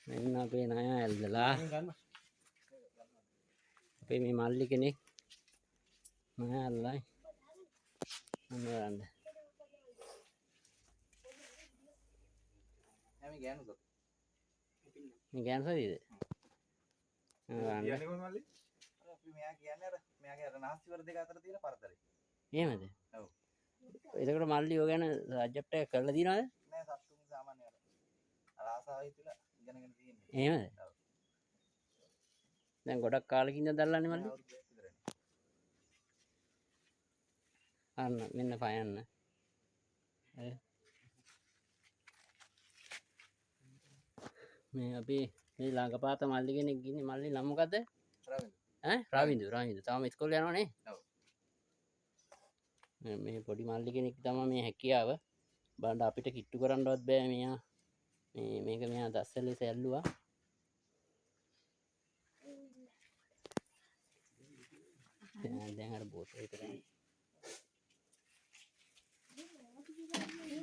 මෙන්න අපේ ණය ඇල්දලා අපේ මේ මල්ලි කෙනෙක් ණය ඇල්ලයි මොන කරන්න මේ ගෑනුද මේ ගෑන් සරීද කියන්නේ කොහොමද මල්ලි අපි මෙයා කියන්නේ අර මෙයාගේ අර නාස්තිවර දෙක අතර තියෙන පරතරය එහෙමද ඔව් එතකොට මල්ලි ඔය ගැන සබ්ජෙක්ට් එක කරලා දිනවද නෑ සතුන් සාමාන්‍ය අර ආසාව හිතලා ඉගෙනගෙන තියෙන්නේ එහෙමද ඔව් දැන් ගොඩක් කාලෙකින් ඉඳන් දැල්ලන්නේ මල්ලි අවුරුදු දෙකක් විතර වෙනවා අන්න මෙන්න පයන්න මේ අපි මේ ළඟපාත මල්ලි කෙනෙක් ඉන්නේ මල්ලි නම මොකද්ද රවින්ද රාවින්දු තාම ඉස්කෝලේ යනවනේ ඔව් මේ පොඩි මල්ලි කෙනෙක් තමයි මේ හැකියාව බලන්න අපිට කිට්ටු කරන්නවත් බෑ මෙයා මේක මෙයා දස්සලෙස ඇල්ලුවා දැන් අර බෝතල් විතරයි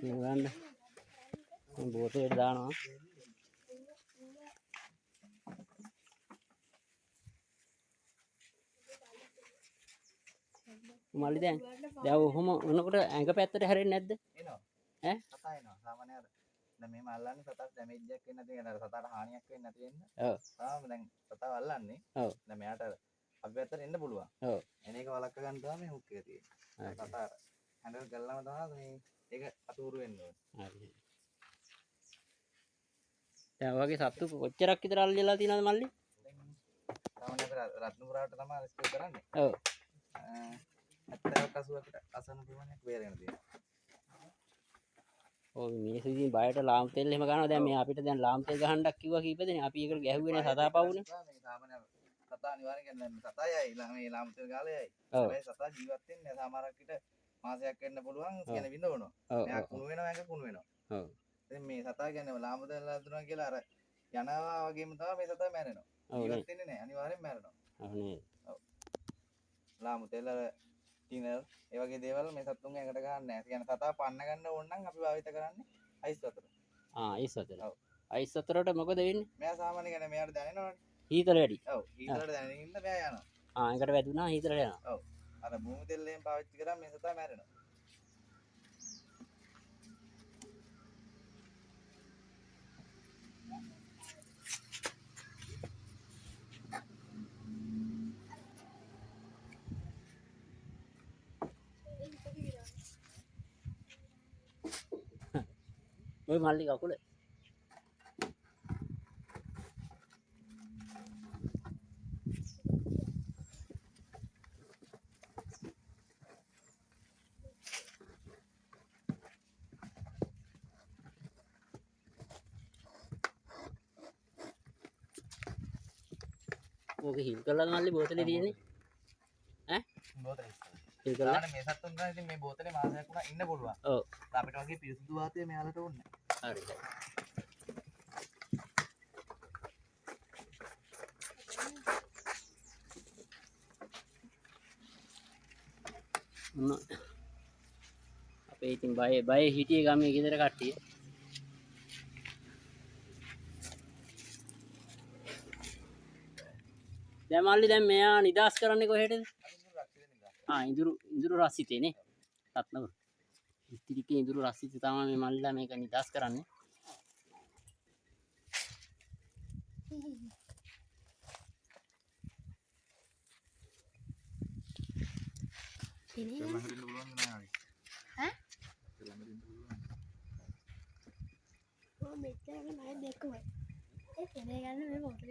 මේ ගන්න මේ බෝතලෙට දානවා මල්ලි දැන් ඔහොම වෙනකොට ඇඟ පැත්තට හැරෙන්නේ නැද්ද එනවා ඈ සතා එනවා සාමාන්‍ය අර දැන් මෙහෙම අල්ලන්නේ සතාට ඩැමේජ් එකක් වෙන්නේ නැති වෙන අර සතාට හානියක් වෙන්නේ නැති වෙන්න ඔව් දැන් සතාව අල්ලන්නේ ඔව් දැන් මෙයාට අපි පැත්තට එන්න පුළුවන් ඔව් එන එක වළක්ව ගන්න තමයි මේ හුක් එක තියෙන්නේ සතා හැන්ඩල් කළාම තමයි මේ ඒක අතූරු වෙන්න ඕනේ හරි දැන් වගේ සත්තු කොච්චරක් විතර අල්ලලා තියෙනවද මල්ලි සාමාන්‍ය රත්නපුරාට තමයි රෙස්කියු කරන්නේ ඔව් 70ක් 80කට අසන්න ප්‍රමාණයක් බේරගෙන තියෙනවා ඔව් මිනිස්සු ඉතින් බයට ලාම් තෙල් එහෙම ගන්නවා දැන් මේ අපිට දැන් ලාම් තෙල් ගහන්නක් කිව්වා කීපදෙනේ අපි ඒකට ගැහුවේ නෑ සතා පවුනේ මේ සාමාන්‍ය සතා අනිවාර්යෙන් කියන්නේ සතායයි මේ ලාම් තෙල් ගාලයයි ඔව් හැබැයි සතා ජීවත් වෙන්නේ සමහරක් විට මාසයක් වෙන්න පුළුවන් කියන විඳවනවා මෙයා කුණු වෙනවා එක කුණු වෙනවා ඔව් ඉතින් මේ සතා කියන්නේ ලාම් තෙල් හදුනා කියලා අර යනවා වගේම තමයි මේ සතා මැරෙනවා ජීවත් වෙන්නේ නෑ අනිවාර්යෙන් මැරෙනවා ඔව් නේ ඔව් ලාම් තෙල් ටිනර් ඒ වගේ දේවල් මේ සතුන්ගේ ඇඟට ගන්න නෑ කියන්නේ සතා පන්න ගන්න ඕන නම් අපි භාවිත කරන්නේ අයිස් වතුර අයිස් වතුර ඔව් අයිස් වතුරට මොකද වෙන්නේ මෙයා සාමාන්‍ය කියන්නේ මෙයාට දැනෙනවනේ හීතල වැඩි ඔව් හීතලට දැනෙන ඉන්න මෙයා යනවා ඒකට වැදුනා හීතලට යනවා ඔව් අර භූමි තෙල් එහෙම පාවිච්චි කරාම මේ සතා මැරෙනවා ඔය මල්ලි කකුල ඕක හිල් කරලා මල්ලි බෝතලේ තියෙන්නේ ඈ බෝතලේ හිල් කරලා මේ සතුන් ගන්න ඉතින් මේ බෝතලේ මාසයක් වුණා ඉන්න පුළුවන් ඔව් අපිට වගේ පිරිසුදු වාතය මෙයාලට ඕනේ හරි අපේ ඉතින් බය හිටියේ ගමේ ගෙදර කට්ටිය දැන් මල්ලි දැන් මෙයා නිදාස් කරන්නේ කොහෙටද ඉඳුරු රස්සිතේනේ රත්නපුර ඉතිරිකේ ඉඳුරු රස්සිතේ තමයි මේ මල්ලිලා මේක නිදාස් කරන්නේ මෙච්චර නයි දෙකම ඒ කෙනේ ගන්න මේ මොකද